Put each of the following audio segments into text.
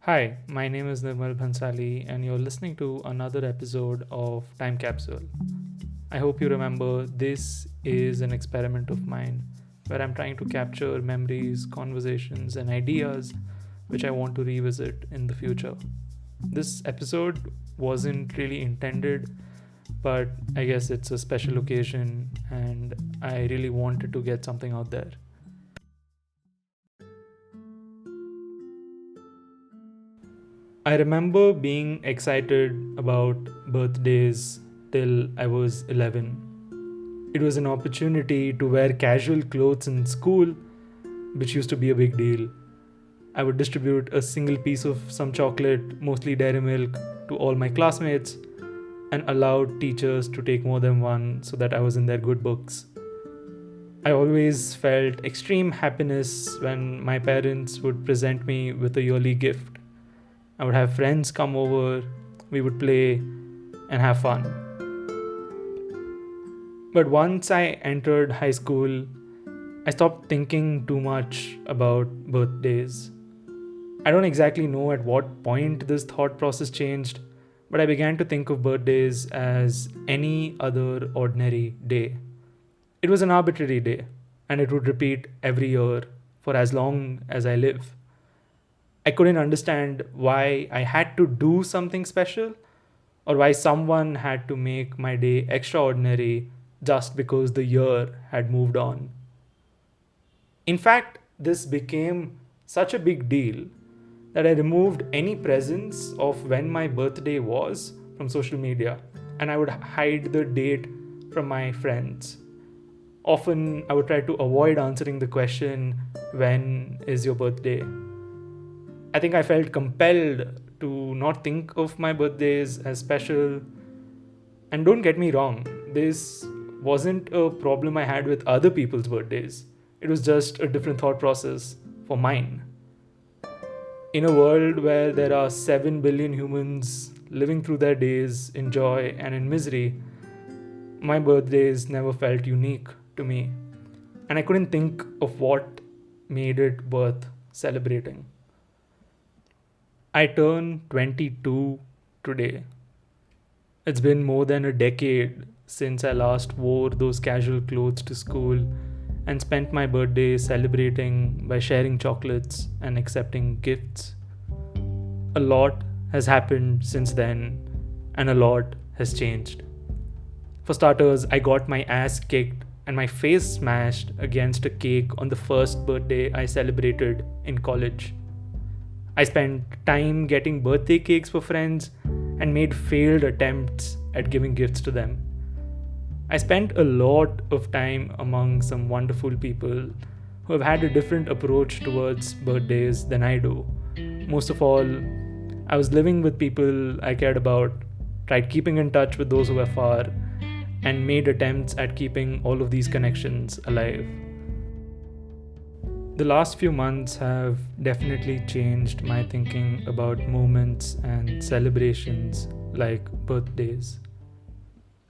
Hi, my name is Nirmal Bhansali, and you're listening to another episode of Time Capsule. I hope you remember this is an experiment of mine where I'm trying to capture memories, conversations, and ideas which I want to revisit in the future. This episode wasn't really intended, but I guess it's a special occasion, and I really wanted to get something out there. I remember being excited about birthdays till I was 11. It was an opportunity to wear casual clothes in school, which used to be a big deal. I would distribute a single piece of some chocolate, mostly dairy milk, to all my classmates and allowed teachers to take more than one so that I was in their good books. I always felt extreme happiness when my parents would present me with a yearly gift. I would have friends come over, we would play and have fun. But once I entered high school, I stopped thinking too much about birthdays. I don't exactly know at what point this thought process changed, but I began to think of birthdays as any other ordinary day. It was an arbitrary day, and it would repeat every year for as long as I live. I couldn't understand why I had to do something special or why someone had to make my day extraordinary just because the year had moved on. In fact, this became such a big deal that I removed any presence of when my birthday was from social media and I would hide the date from my friends. Often, I would try to avoid answering the question, "When is your birthday?" I think I felt compelled to not think of my birthdays as special. And don't get me wrong, this wasn't a problem I had with other people's birthdays. It was just a different thought process for mine. In a world where there are 7 billion humans living through their days in joy and in misery, my birthdays never felt unique to me. And I couldn't think of what made it worth celebrating. I turn 22 today. It's been more than a decade since I last wore those casual clothes to school and spent my birthday celebrating by sharing chocolates and accepting gifts. A lot has happened since then, and a lot has changed. For starters, I got my ass kicked and my face smashed against a cake on the first birthday I celebrated in college. I spent time getting birthday cakes for friends and made failed attempts at giving gifts to them. I spent a lot of time among some wonderful people who have had a different approach towards birthdays than I do. Most of all, I was living with people I cared about, tried keeping in touch with those who were far, and made attempts at keeping all of these connections alive. The last few months have definitely changed my thinking about moments and celebrations like birthdays.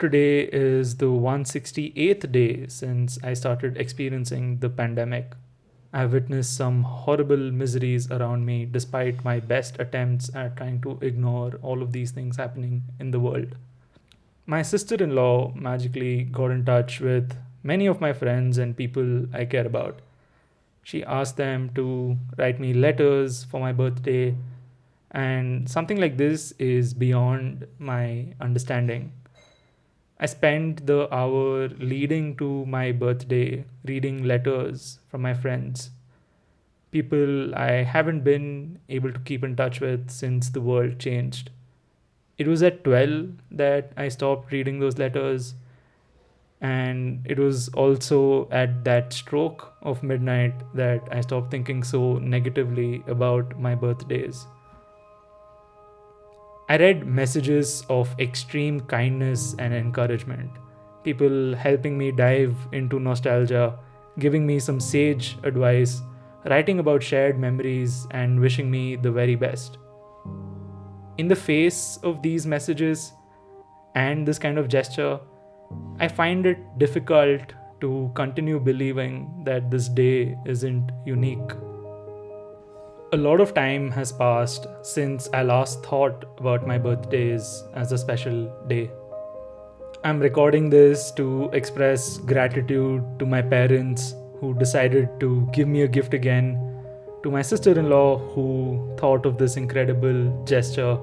Today is the 168th day since I started experiencing the pandemic. I've witnessed some horrible miseries around me despite my best attempts at trying to ignore all of these things happening in the world. My sister in law magically got in touch with many of my friends and people I care about. She asked them to write me letters for my birthday, and something like this is beyond my understanding. I spent the hour leading to my birthday reading letters from my friends, people I haven't been able to keep in touch with since the world changed. It was at 12 that I stopped reading those letters, and it was also at that stroke of midnight that I stopped thinking so negatively about my birthdays. I read messages of extreme kindness and encouragement, people helping me dive into nostalgia, giving me some sage advice, writing about shared memories, and wishing me the very best. In the face of these messages and this kind of gesture, I find it difficult to continue believing that this day isn't unique. A lot of time has passed since I last thought about my birthdays as a special day. I'm recording this to express gratitude to my parents who decided to give me a gift again, to my sister in law who thought of this incredible gesture,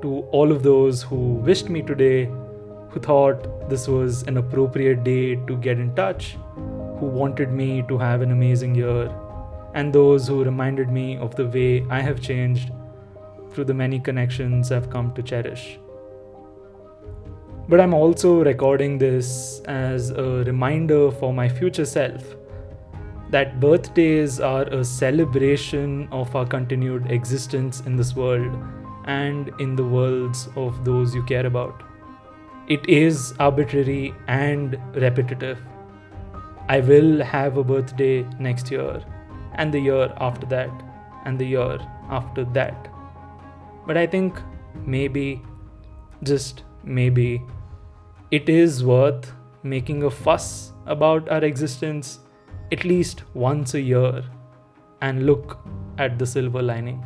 to all of those who wished me today, who thought this was an appropriate day to get in touch, who wanted me to have an amazing year, and those who reminded me of the way I have changed through the many connections I've come to cherish. But I'm also recording this as a reminder for my future self that birthdays are a celebration of our continued existence in this world and in the worlds of those you care about. It is arbitrary and repetitive. I will have a birthday next year, and the year after that, and the year after that. But I think maybe, just maybe, it is worth making a fuss about our existence at least once a year and look at the silver lining.